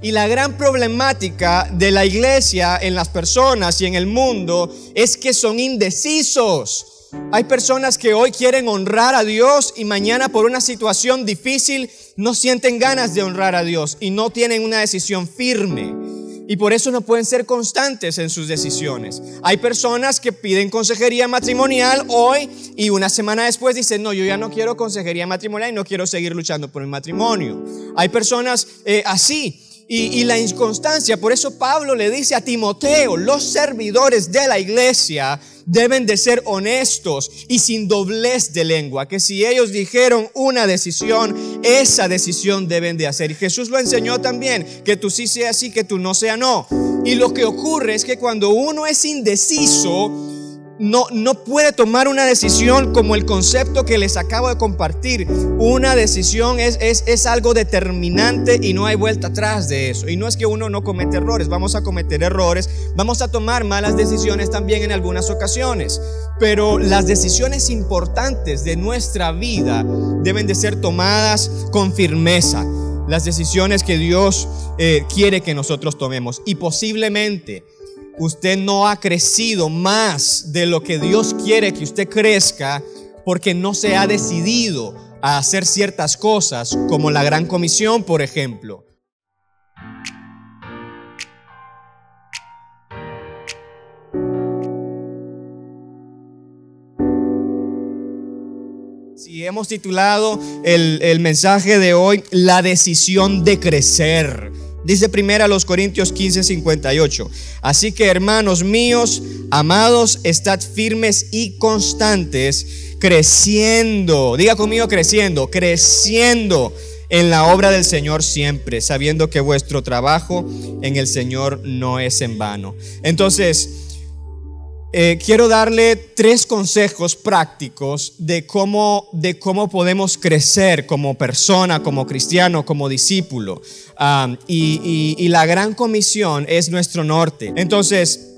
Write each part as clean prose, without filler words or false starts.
Y la gran problemática de la iglesia en las personas y en el mundo es que son indecisos. Hay personas que hoy quieren honrar a Dios y mañana por una situación difícil no sienten ganas de honrar a Dios y no tienen una decisión firme. Y por eso no pueden ser constantes en sus decisiones. Hay personas que piden consejería matrimonial hoy y una semana después dicen, no, yo ya no quiero consejería matrimonial y no quiero seguir luchando por mi matrimonio. Hay personas así. Y la inconstancia, por eso Pablo le dice a Timoteo, los servidores de la iglesia deben de ser honestos y sin doblez de lengua, que si ellos dijeron una decisión, esa decisión deben de hacer. Y Jesús lo enseñó también, que tú sí sea sí, que tú no sea no. Y lo que ocurre es que cuando uno es indeciso, no puede tomar una decisión como el concepto que les acabo de compartir. Una decisión es algo determinante y no hay vuelta atrás de eso. Y no es que uno no comete errores, vamos a cometer errores, vamos a tomar malas decisiones también en algunas ocasiones. Pero las decisiones importantes de nuestra vida deben de ser tomadas con firmeza. Las decisiones que Dios quiere que nosotros tomemos. Y posiblemente usted no ha crecido más de lo que Dios quiere que usted crezca porque no se ha decidido a hacer ciertas cosas, como la Gran Comisión, por ejemplo. Si hemos titulado el mensaje de hoy, La decisión de crecer. Dice primero a los Corintios 15:58. Así que, hermanos míos, amados, estad firmes y constantes, creciendo. Diga conmigo, creciendo en la obra del Señor siempre, sabiendo que vuestro trabajo en el Señor no es en vano. Entonces, quiero darle 3 consejos prácticos de cómo podemos crecer como persona, como cristiano, como discípulo. Y la Gran Comisión es nuestro norte. Entonces,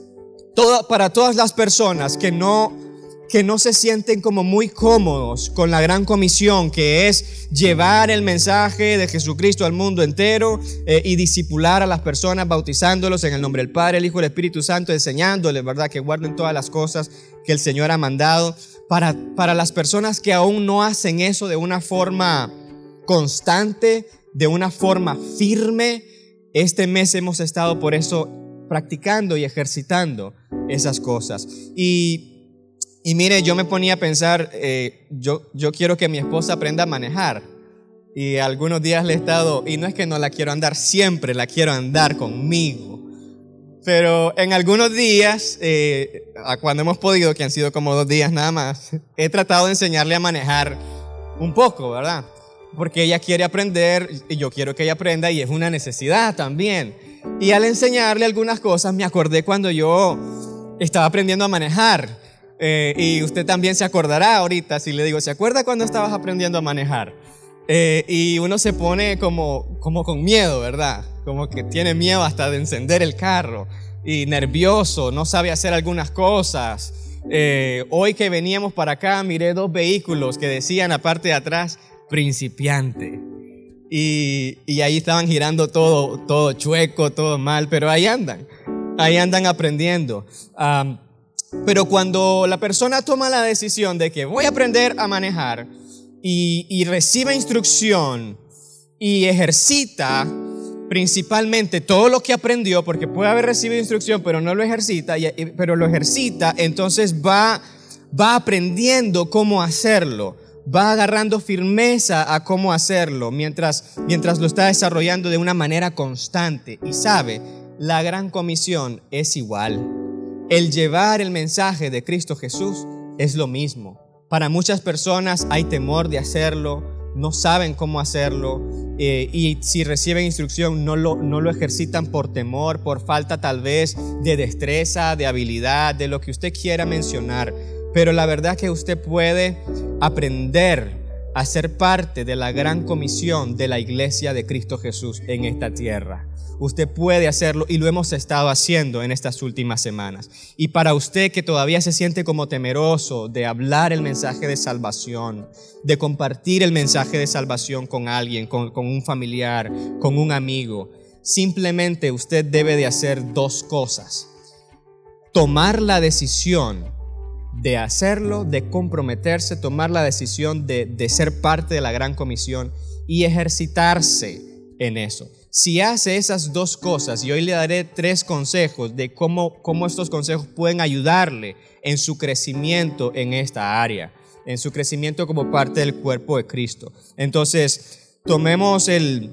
para todas las personas que no se sienten como muy cómodos con la Gran Comisión, que es llevar el mensaje de Jesucristo al mundo entero y discipular a las personas, bautizándolos en el nombre del Padre, el Hijo y el Espíritu Santo, enseñándoles, ¿verdad?, que guarden todas las cosas que el Señor ha mandado. Para las personas que aún no hacen eso de una forma constante, de una forma firme, este mes hemos estado por eso practicando y ejercitando esas cosas. Y mire, yo me ponía a pensar, yo quiero que mi esposa aprenda a manejar. Y algunos días le he estado, y no es que no la quiero andar, siempre la quiero andar conmigo. Pero en algunos días, cuando hemos podido, que han sido como 2 días nada más, he tratado de enseñarle a manejar un poco, ¿verdad? Porque ella quiere aprender y yo quiero que ella aprenda y es una necesidad también. Y al enseñarle algunas cosas me acordé cuando yo estaba aprendiendo a manejar. Y usted también se acordará ahorita si le digo, ¿se acuerda cuando estabas aprendiendo a manejar? Y uno se pone como con miedo, ¿verdad? Como que tiene miedo hasta de encender el carro y nervioso, no sabe hacer algunas cosas. Hoy que veníamos para acá miré 2 vehículos que decían aparte de atrás, principiante. Y ahí estaban girando todo chueco, todo mal, pero ahí andan aprendiendo. Pero cuando la persona toma la decisión de que voy a aprender a manejar y recibe instrucción y ejercita principalmente todo lo que aprendió, porque puede haber recibido instrucción pero no lo ejercita, pero lo ejercita, entonces va aprendiendo cómo hacerlo, va agarrando firmeza a cómo hacerlo mientras lo está desarrollando de una manera constante. Y sabe, la Gran Comisión es igual. El llevar el mensaje de Cristo Jesús es lo mismo. Para muchas personas hay temor de hacerlo, no saben cómo hacerlo, y si reciben instrucción no lo ejercitan por temor, por falta tal vez de destreza, de habilidad, de lo que usted quiera mencionar. Pero la verdad que usted puede aprender a ser parte de la Gran Comisión de la Iglesia de Cristo Jesús en esta tierra. Usted puede hacerlo y lo hemos estado haciendo en estas últimas semanas. Y para usted que todavía se siente como temeroso de hablar el mensaje de salvación, de compartir el mensaje de salvación con alguien, con un familiar, con un amigo, simplemente usted debe de hacer dos cosas: tomar la decisión de hacerlo, de comprometerse, tomar la decisión de ser parte de la gran comisión y ejercitarse en eso. Si hace esas dos cosas, y hoy le daré 3 consejos de cómo estos consejos pueden ayudarle en su crecimiento en esta área, en su crecimiento como parte del cuerpo de Cristo. Entonces, tomemos el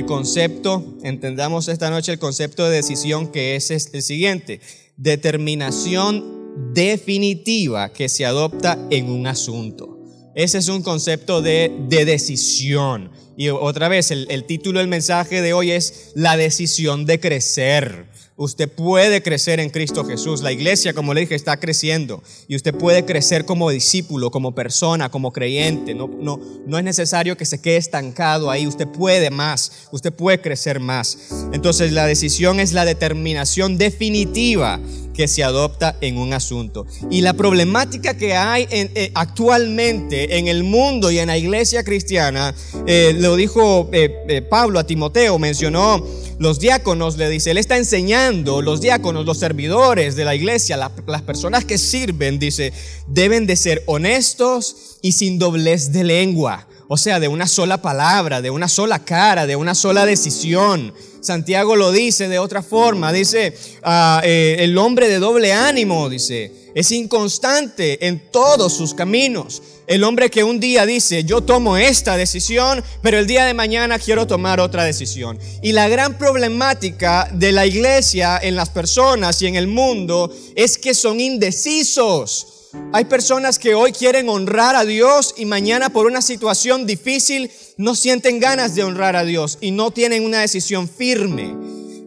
concepto, entendamos esta noche el concepto de decisión, que es el siguiente: determinación definitiva que se adopta en un asunto. Ese es un concepto de decisión. Y otra vez, el título del mensaje de hoy es la decisión de crecer. Usted puede crecer en Cristo Jesús. La iglesia, como le dije, está creciendo. Y usted puede crecer como discípulo, como persona, como creyente. No es necesario que se quede estancado ahí. Usted puede más. Usted puede crecer más. Entonces, la decisión es la determinación definitiva que se adopta en un asunto. Y la problemática que hay actualmente en el mundo y en la iglesia cristiana, lo dijo Pablo a Timoteo, mencionó los diáconos, le dice, él está enseñando, los diáconos, los servidores de la iglesia, las personas que sirven, dice, deben de ser honestos y sin doblez de lengua. O sea, de una sola palabra, de una sola cara, de una sola decisión. Santiago lo dice de otra forma, dice, el hombre de doble ánimo, dice, es inconstante en todos sus caminos. El hombre que un día dice, yo tomo esta decisión, pero el día de mañana quiero tomar otra decisión. Y la gran problemática de la iglesia en las personas y en el mundo es que son indecisos. Hay personas que hoy quieren honrar a Dios y mañana por una situación difícil no sienten ganas de honrar a Dios y no tienen una decisión firme.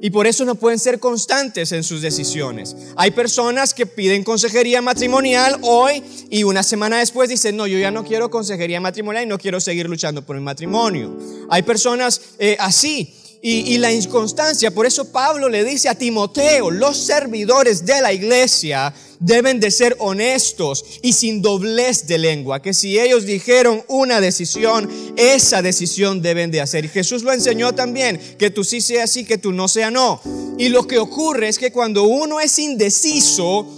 Y por eso no pueden ser constantes en sus decisiones. Hay personas que piden consejería matrimonial hoy y una semana después dicen, no, yo ya no quiero consejería matrimonial y no quiero seguir luchando por el matrimonio. Hay personas así. Y la inconstancia, por eso Pablo le dice a Timoteo, los servidores de la iglesia deben de ser honestos y sin doblez de lengua, que si ellos dijeron una decisión, esa decisión deben de hacer. Y Jesús lo enseñó también, que tú sí sea sí, que tú no sea no. Y lo que ocurre es que cuando uno es indeciso,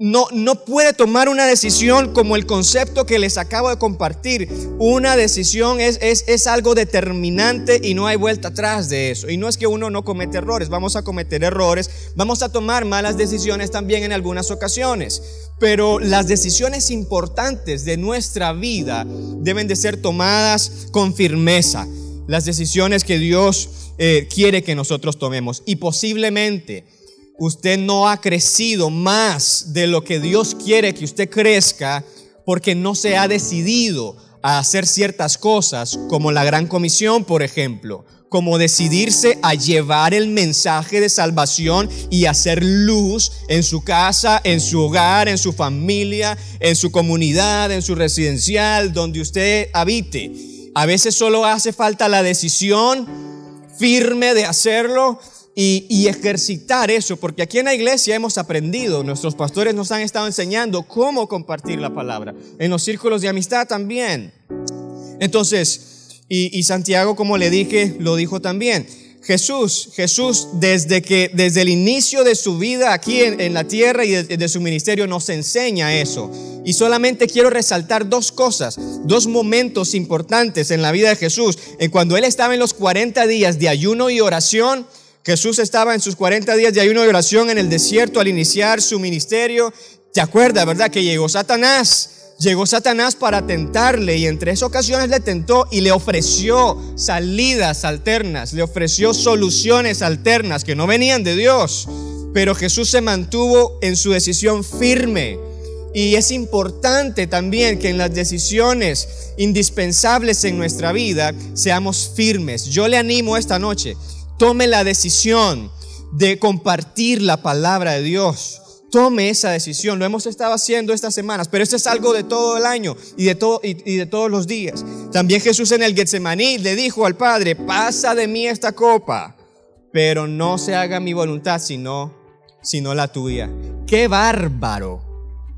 no puede tomar una decisión como el concepto que les acabo de compartir. Una decisión es algo determinante y no hay vuelta atrás de eso. Y no es que uno no comete errores, vamos a cometer errores, vamos a tomar malas decisiones también en algunas ocasiones. Pero las decisiones importantes de nuestra vida deben de ser tomadas con firmeza. Las decisiones que Dios quiere que nosotros tomemos. Y posiblemente usted no ha crecido más de lo que Dios quiere que usted crezca porque no se ha decidido a hacer ciertas cosas, como la Gran Comisión, por ejemplo, como decidirse a llevar el mensaje de salvación y hacer luz en su casa, en su hogar, en su familia, en su comunidad, en su residencial, donde usted habite. A veces solo hace falta la decisión firme de hacerlo y ejercitar eso, porque aquí en la iglesia hemos aprendido, nuestros pastores nos han estado enseñando cómo compartir la palabra, en los círculos de amistad también. Entonces, y Santiago, como le dije, lo dijo también. Jesús desde el inicio de su vida aquí en la tierra y de su ministerio nos enseña eso. Y solamente quiero resaltar 2 cosas, 2 momentos importantes en la vida de Jesús. Cuando Él estaba en los 40 días de ayuno y oración, Jesús estaba en sus 40 días de ayuno y oración en el desierto al iniciar su ministerio. ¿Te acuerdas, verdad? Que llegó Satanás para tentarle, y en 3 ocasiones le tentó y le ofreció salidas alternas, le ofreció soluciones alternas que no venían de Dios. Pero Jesús se mantuvo en su decisión firme. Y es importante también que en las decisiones indispensables en nuestra vida seamos firmes. Yo le animo esta noche, tome la decisión de compartir la palabra de Dios. Tome esa decisión. Lo hemos estado haciendo estas semanas, pero esto es algo de todo el año y de todos los días. También Jesús en el Getsemaní le dijo al Padre, pasa de mí esta copa, pero no se haga mi voluntad sino la tuya. ¡Qué bárbaro!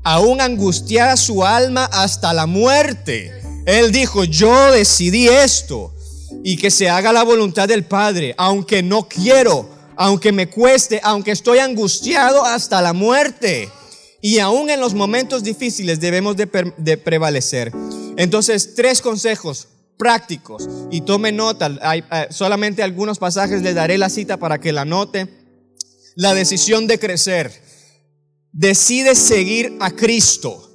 Aún angustiada su alma hasta la muerte, Él dijo, yo decidí esto. y que se haga la voluntad del Padre, aunque no quiero, aunque me cueste, aunque estoy angustiado hasta la muerte. Y aún en los momentos difíciles debemos de prevalecer. Entonces, 3 consejos prácticos, y tome nota. Solamente algunos pasajes les daré la cita para que la anote. La decisión de crecer. Decide seguir a Cristo.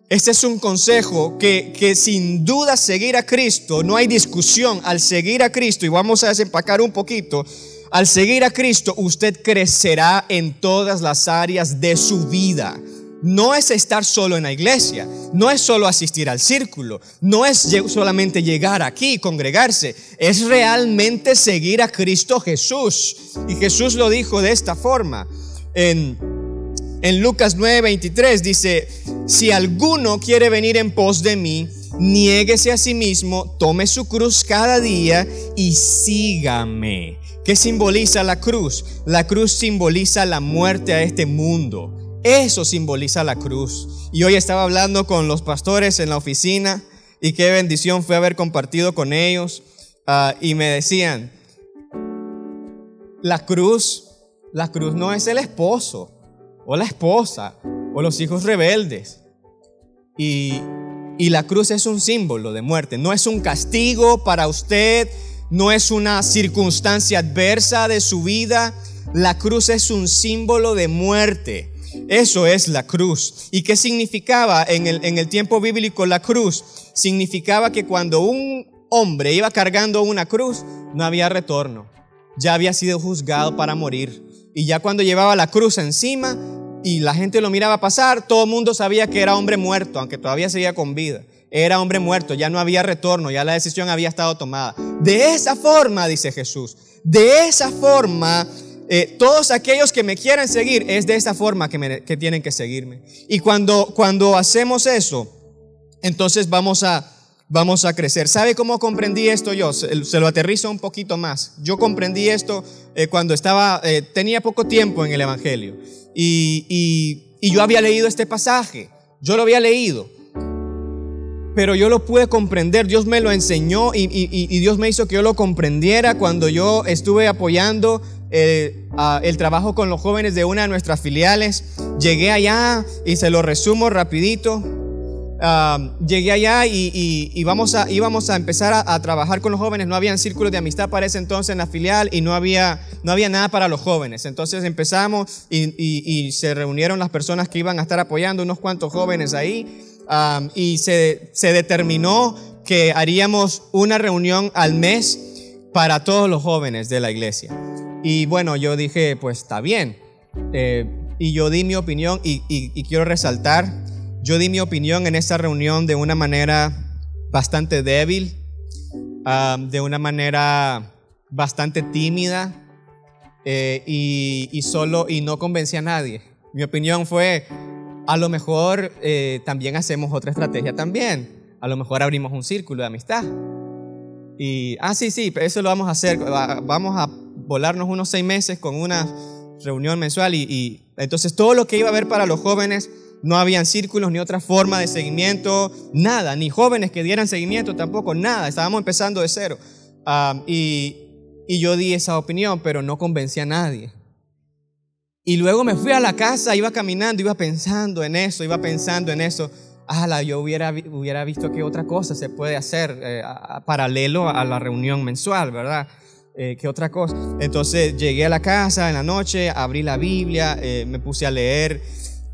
Este es un consejo que sin duda seguir a Cristo, no hay discusión. Al seguir a Cristo, y vamos a desempacar un poquito, al seguir a Cristo usted crecerá en todas las áreas de su vida. No es estar solo en la iglesia, no es solo asistir al círculo, no es solamente llegar aquí, congregarse, es realmente seguir a Cristo Jesús. Y Jesús lo dijo de esta forma. En Lucas 9:23 dice: si alguno quiere venir en pos de mí, niéguese a sí mismo, tome su cruz cada día y sígame. ¿Qué simboliza la cruz? La cruz simboliza la muerte a este mundo. Eso simboliza la cruz. Y hoy estaba hablando con los pastores en la oficina, y qué bendición fue haber compartido con ellos. Y me decían, la cruz no es el esposo o la esposa o los hijos rebeldes. Y la cruz es un símbolo de muerte. No es un castigo para usted, no es una circunstancia adversa de su vida. La cruz es un símbolo de muerte. Eso es la cruz. ¿Y qué significaba en el tiempo bíblico la cruz? Significaba que cuando un hombre iba cargando una cruz, no había retorno. Ya había sido juzgado para morir. Y ya cuando llevaba la cruz encima y la gente lo miraba pasar, todo el mundo sabía que era hombre muerto, aunque todavía seguía con vida. Era hombre muerto, ya no había retorno, ya la decisión había estado tomada. De esa forma, dice Jesús, de esa forma, todos aquellos que me quieran seguir, es de esa forma que tienen que seguirme. Y cuando hacemos eso, entonces vamos a crecer. ¿Sabe cómo comprendí esto yo? Se lo aterrizo un poquito más. Yo comprendí esto cuando tenía poco tiempo en el Evangelio. Y yo había leído este pasaje. Yo lo había leído, pero yo lo pude comprender. Dios me lo enseñó y Dios me hizo que yo lo comprendiera cuando yo estuve apoyando el trabajo con los jóvenes de una de nuestras filiales. Llegué allá y se lo resumo rapidito. Llegué allá y íbamos a empezar a trabajar con los jóvenes. No habían círculos de amistad para ese entonces en la filial y no había nada para los jóvenes. Entonces empezamos y se reunieron las personas que iban a estar apoyando, unos cuantos jóvenes ahí, y se determinó que haríamos una reunión al mes para todos los jóvenes de la iglesia. Y bueno, yo dije, pues está bien. Y yo di mi opinión y quiero resaltar, yo di mi opinión en esa reunión de una manera bastante débil, de una manera bastante tímida, y no convencí a nadie. Mi opinión fue, a lo mejor también hacemos otra estrategia también. A lo mejor abrimos un círculo de amistad. Y, sí, eso lo vamos a hacer. Vamos a volarnos unos 6 meses con una reunión mensual. Y entonces todo lo que iba a haber para los jóvenes, no habían círculos ni otra forma de seguimiento, nada, ni jóvenes que dieran seguimiento tampoco, nada. Estábamos empezando de cero. Y yo di esa opinión, pero no convencí a nadie. Y luego me fui a la casa, iba caminando, iba pensando en eso. Yo hubiera visto que otra cosa se puede hacer paralelo a la reunión mensual, ¿verdad? ¿Qué otra cosa? Entonces llegué a la casa en la noche, abrí la Biblia, me puse a leer,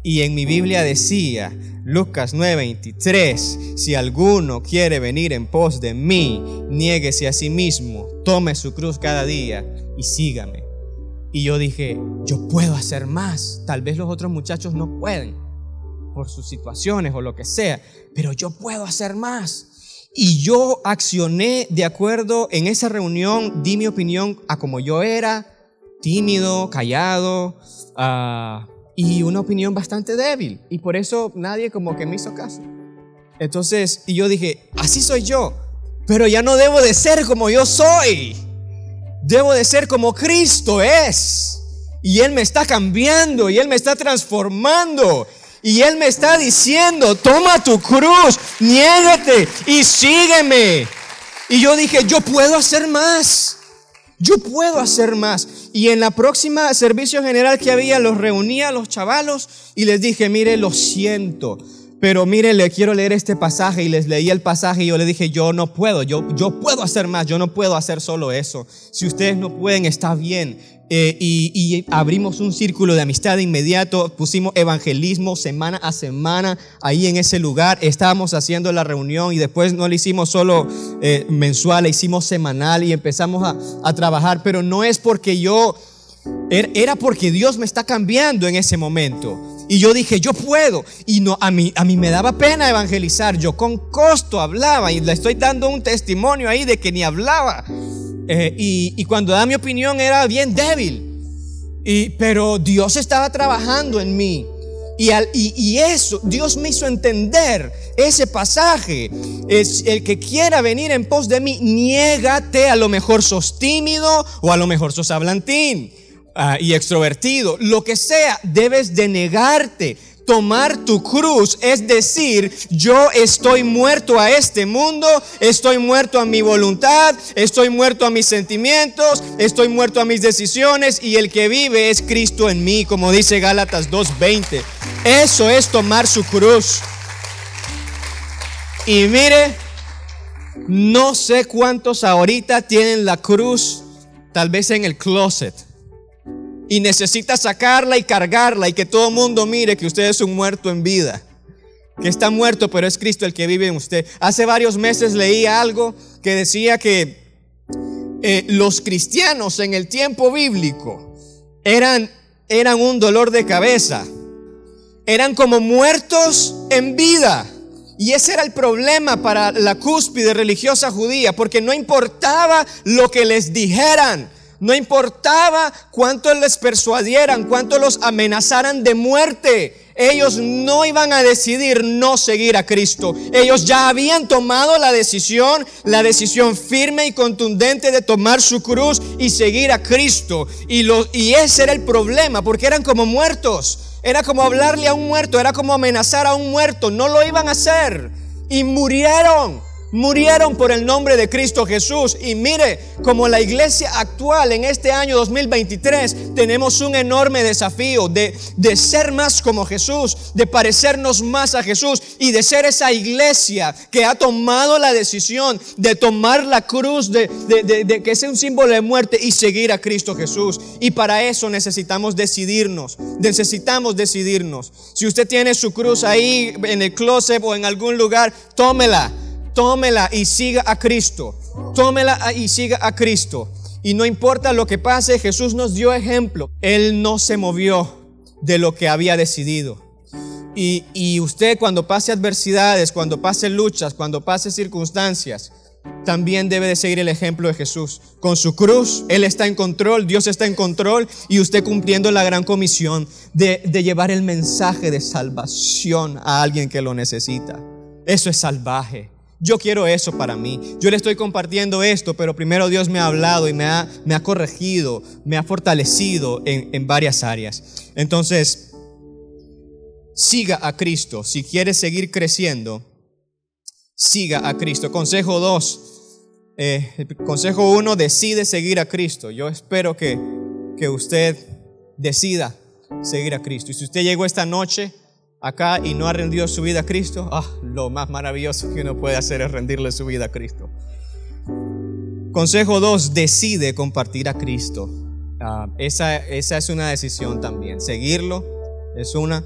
y en mi Biblia decía, Lucas 9:23, si alguno quiere venir en pos de mí, niéguese a sí mismo, tome su cruz cada día y sígame. Y yo dije, yo puedo hacer más. Tal vez los otros muchachos no pueden por sus situaciones o lo que sea, pero yo puedo hacer más. Y yo accioné de acuerdo. En esa reunión di mi opinión a como yo era, tímido, callado, y una opinión bastante débil. Y por eso nadie como que me hizo caso. Entonces, y yo dije, así soy yo, pero ya no debo de ser como yo soy. Debo de ser como Cristo es. Y Él me está cambiando, y Él me está transformando, y Él me está diciendo, toma tu cruz, niégate y sígueme. Y yo dije, yo puedo hacer más. Yo puedo hacer más. Y en la próxima servicio general que había, los reuní a los chavalos y les dije, mire, lo siento, pero mire, le quiero leer este pasaje. Y les leí el pasaje y yo le dije, yo no puedo, yo puedo hacer más, yo no puedo hacer solo eso. Si ustedes no pueden, está bien. Y abrimos un círculo de amistad de inmediato, pusimos evangelismo semana a semana ahí en ese lugar. Estábamos haciendo la reunión y después no la hicimos solo mensual, la hicimos semanal y empezamos a trabajar, pero no es porque era porque Dios me está cambiando en ese momento. Y yo dije, yo puedo. Y no, a mí me daba pena evangelizar. Yo con costo hablaba y le estoy dando un testimonio ahí de que ni hablaba. Y cuando daba mi opinión era bien débil. Pero Dios estaba trabajando en mí. Y eso, Dios me hizo entender ese pasaje. Es el que quiera venir en pos de mí, niégate. A lo mejor sos tímido o a lo mejor sos hablantín y extrovertido. Lo que sea, debes de negarte. Tomar tu cruz, es decir, yo estoy muerto a este mundo, estoy muerto a mi voluntad, estoy muerto a mis sentimientos, estoy muerto a mis decisiones y el que vive es Cristo en mí, como dice Gálatas 2:20. Eso es tomar su cruz. Y mire, no sé cuántos ahorita tienen la cruz, tal vez en el closet. Y necesita sacarla y cargarla y que todo el mundo mire que usted es un muerto en vida, que está muerto, pero es Cristo el que vive en usted. Hace varios meses leí algo que decía que los cristianos en el tiempo bíblico eran un dolor de cabeza, eran como muertos en vida. Y ese era el problema para la cúspide religiosa judía, porque no importaba lo que les dijeran. No importaba cuánto les persuadieran, cuánto los amenazaran de muerte. Ellos no iban a decidir no seguir a Cristo. Ellos ya habían tomado la decisión firme y contundente de tomar su cruz y seguir a Cristo. Y ese era el problema, porque eran como muertos. Era como hablarle a un muerto, era como amenazar a un muerto. No lo iban a hacer y murieron por el nombre de Cristo Jesús. Y mire, como la iglesia actual en este año 2023 tenemos un enorme desafío de ser más como Jesús, de parecernos más a Jesús y de ser esa iglesia que ha tomado la decisión de tomar la cruz, de que sea un símbolo de muerte y seguir a Cristo Jesús. Y para eso necesitamos decidirnos. Si usted tiene su cruz ahí en el closet o en algún lugar, tómela y siga a Cristo. Tómela y siga a Cristo. Y no importa lo que pase, Jesús nos dio ejemplo. Él no se movió de lo que había decidido. Y usted, cuando pase adversidades, cuando pase luchas, cuando pase circunstancias, también debe de seguir el ejemplo de Jesús. Con su cruz, Él está en control, Dios está en control, y usted cumpliendo la gran comisión de llevar el mensaje de salvación a alguien que lo necesita. Eso es salvaje. Yo quiero eso para mí. Yo le estoy compartiendo esto, pero primero Dios me ha hablado y me ha corregido, me ha fortalecido en varias áreas. Entonces, siga a Cristo. Si quiere seguir creciendo, siga a Cristo. Consejo 2. Consejo 1, decide seguir a Cristo. Yo espero que usted decida seguir a Cristo. Y si usted llegó esta noche acá y no ha rendido su vida a Cristo, lo más maravilloso que uno puede hacer es rendirle su vida a Cristo. Consejo 2, decide compartir a Cristo. Esa es una decisión también. Seguirlo es una,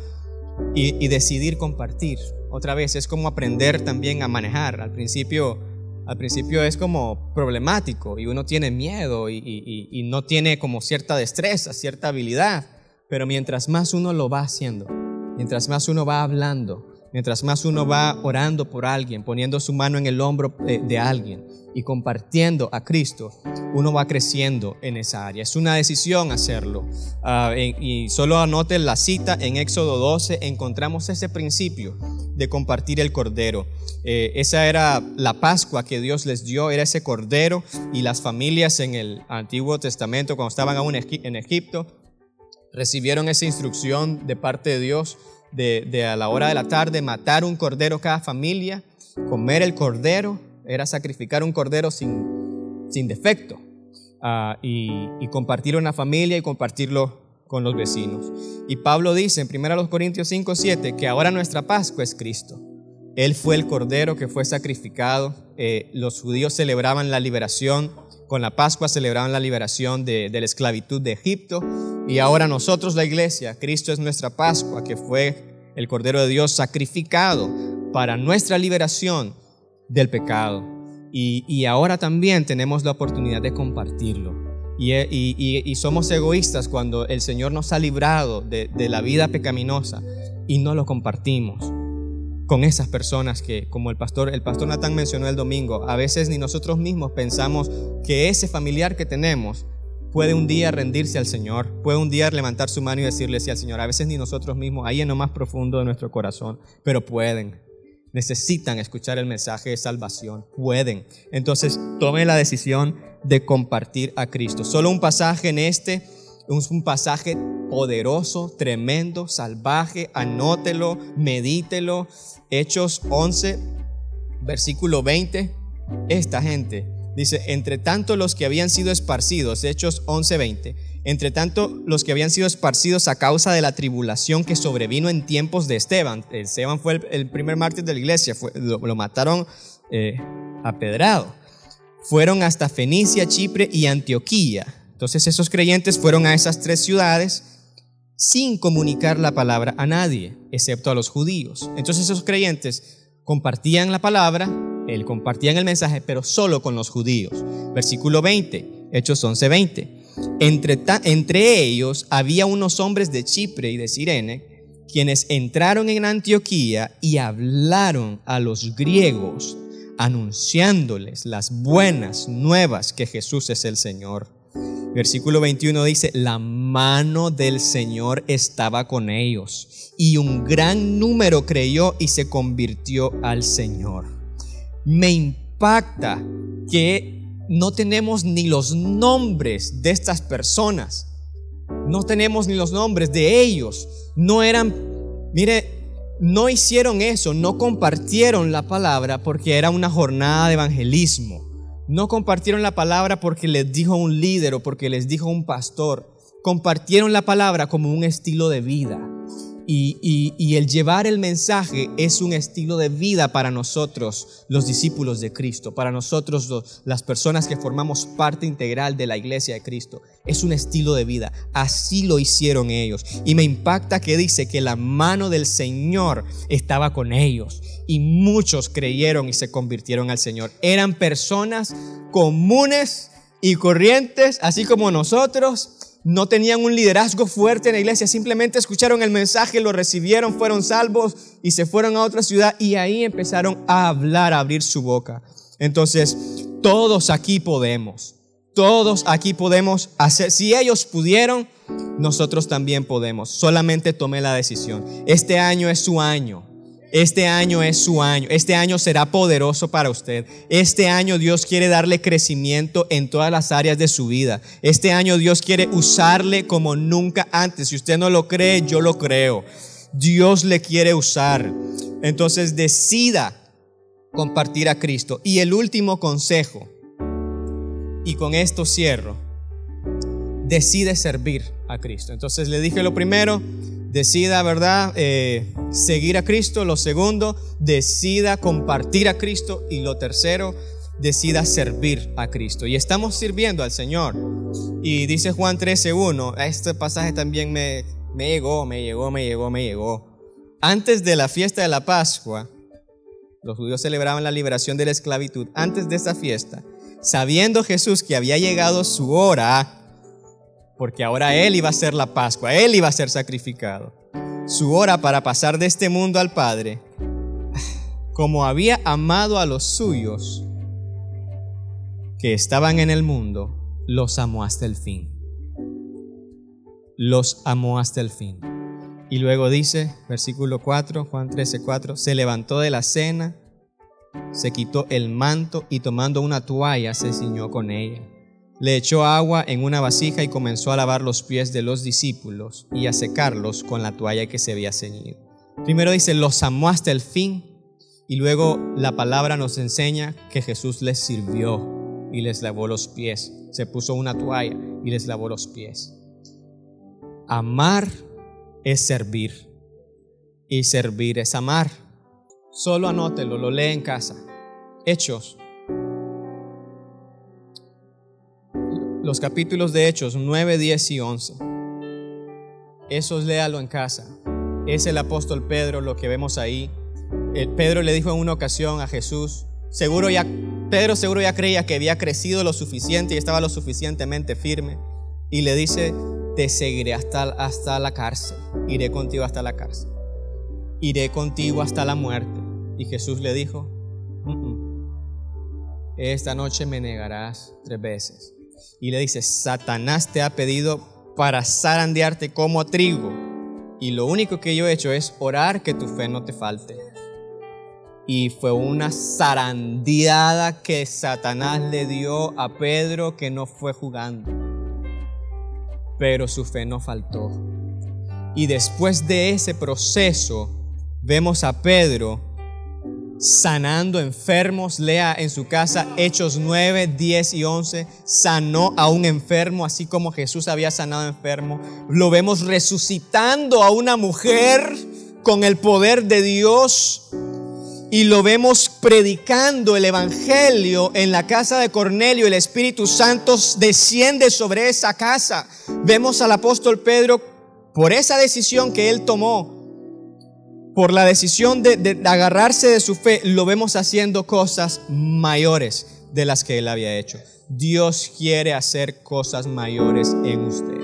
y decidir compartir. Otra vez, es como aprender también a manejar. Al principio es como problemático y uno tiene miedo y no tiene como cierta destreza, cierta habilidad. Pero mientras más uno lo va haciendo, mientras más uno va hablando, mientras más uno va orando por alguien, poniendo su mano en el hombro de alguien y compartiendo a Cristo, uno va creciendo en esa área. Es una decisión hacerlo. Y solo anoten la cita en Éxodo 12, encontramos ese principio de compartir el cordero. Esa era la Pascua que Dios les dio, era ese cordero, y las familias en el Antiguo Testamento, cuando estaban aún en Egipto, recibieron esa instrucción de parte de Dios de a la hora de la tarde matar un cordero cada familia, comer el cordero era sacrificar un cordero sin defecto, y compartirlo en la familia y compartirlo con los vecinos. Y Pablo dice en 1 Corintios 5:7 que ahora nuestra Pascua es Cristo. Él fue el cordero que fue sacrificado. Los judíos celebraban la liberación, con la Pascua celebraban la liberación de la esclavitud de Egipto, y ahora nosotros, la iglesia, Cristo es nuestra Pascua, que fue el Cordero de Dios sacrificado para nuestra liberación del pecado. Y ahora también tenemos la oportunidad de compartirlo. Y somos egoístas cuando el Señor nos ha librado de la vida pecaminosa y no lo compartimos con esas personas que, como el pastor Natán mencionó el domingo, a veces ni nosotros mismos pensamos que ese familiar que tenemos puede un día rendirse al Señor, puede un día levantar su mano y decirle sí al Señor. A veces ni nosotros mismos, ahí en lo más profundo de nuestro corazón, pero pueden. Necesitan escuchar el mensaje de salvación, pueden. Entonces tomen la decisión de compartir a Cristo. Solo un pasaje en este, un pasaje poderoso, tremendo, salvaje, anótelo, medítelo. Hechos 11, versículo 20. Esta gente dice, entre tanto los que habían sido esparcidos, Hechos 11, 20, entre tanto los que habían sido esparcidos a causa de la tribulación que sobrevino en tiempos de Esteban. Esteban fue el primer mártir de la iglesia, lo mataron apedrado. Fueron hasta Fenicia, Chipre y Antioquía. Entonces esos creyentes fueron a esas 3 ciudades sin comunicar la palabra a nadie, excepto a los judíos. Entonces esos creyentes compartían la palabra, compartían el mensaje, pero solo con los judíos. Versículo 20, Hechos 11, 20. Entre ellos había unos hombres de Chipre y de Cirene, quienes entraron en Antioquía y hablaron a los griegos, anunciándoles las buenas nuevas que Jesús es el Señor. Versículo 21 dice, la mano del Señor estaba con ellos, y un gran número creyó y se convirtió al Señor. Me impacta que no tenemos ni los nombres de estas personas. No tenemos ni los nombres de ellos. No hicieron eso, no compartieron la palabra porque era una jornada de evangelismo. No compartieron la palabra porque les dijo un líder o porque les dijo un pastor. Compartieron la palabra como un estilo de vida. Y el llevar el mensaje es un estilo de vida para nosotros, los discípulos de Cristo, para nosotros las personas que formamos parte integral de la iglesia de Cristo. Es un estilo de vida. Así lo hicieron ellos. Y me impacta que dice que la mano del Señor estaba con ellos. Y muchos creyeron y se convirtieron al Señor. Eran personas comunes y corrientes, así como nosotros. No tenían un liderazgo fuerte en la iglesia, simplemente escucharon el mensaje, lo recibieron, fueron salvos y se fueron a otra ciudad, y ahí empezaron a hablar, a abrir su boca. Entonces, todos aquí podemos hacer. Si ellos pudieron, nosotros también podemos. Solamente tome la decisión. Este año es su año. Este año es su año. Este año será poderoso para usted. Este año Dios quiere darle crecimiento en todas las áreas de su vida. Este año Dios quiere usarle como nunca antes. Si usted no lo cree, yo lo creo. Dios le quiere usar. Entonces decida compartir a Cristo. Y el último consejo, y con esto cierro, decide servir a Cristo. Entonces le dije lo primero, decida, ¿verdad? Seguir a Cristo. Lo segundo, decida compartir a Cristo. Y lo tercero, decida servir a Cristo. Y estamos sirviendo al Señor. Y dice Juan 13:1, este pasaje también me llegó. Antes de la fiesta de la Pascua, los judíos celebraban la liberación de la esclavitud. Antes de esa fiesta, sabiendo Jesús que había llegado su hora, porque ahora Él iba a ser la Pascua, Él iba a ser sacrificado, su hora para pasar de este mundo al Padre, como había amado a los suyos que estaban en el mundo, los amó hasta el fin. Los amó hasta el fin. Y luego dice, versículo 4, Juan 13:4, se levantó de la cena, se quitó el manto y tomando una toalla se ciñó con ella. Le echó agua en una vasija y comenzó a lavar los pies de los discípulos y a secarlos con la toalla que se había ceñido. Primero dice, los amó hasta el fin. Y luego la palabra nos enseña que Jesús les sirvió y les lavó los pies. Se puso una toalla y les lavó los pies. Amar es servir y servir es amar. Solo anótelo, lo lee en casa. Hechos. Los capítulos de Hechos 9, 10 y 11. Esos léalo en casa. Es el apóstol Pedro lo que vemos ahí. Pedro le dijo en una ocasión a Jesús, Pedro seguro ya creía que había crecido lo suficiente y estaba lo suficientemente firme. Y le dice, te seguiré hasta la cárcel. Iré contigo hasta la cárcel. Iré contigo hasta la muerte. Y Jesús le dijo, esta noche me negarás 3 veces. Y le dice, Satanás te ha pedido para zarandearte como trigo. Y lo único que yo he hecho es orar que tu fe no te falte. Y fue una zarandeada que Satanás le dio a Pedro que no fue jugando. Pero su fe no faltó. Y después de ese proceso, vemos a Pedro sanando enfermos. Lea en su casa Hechos 9, 10 y 11. Sanó a un enfermo, así como Jesús había sanado a un enfermo. Lo vemos resucitando a una mujer con el poder de Dios. Y lo vemos predicando el evangelio en la casa de Cornelio. El Espíritu Santo desciende sobre esa casa. Vemos al apóstol Pedro, por esa decisión que él tomó, por la decisión de agarrarse de su fe, lo vemos haciendo cosas mayores de las que él había hecho. Dios quiere hacer cosas mayores en usted.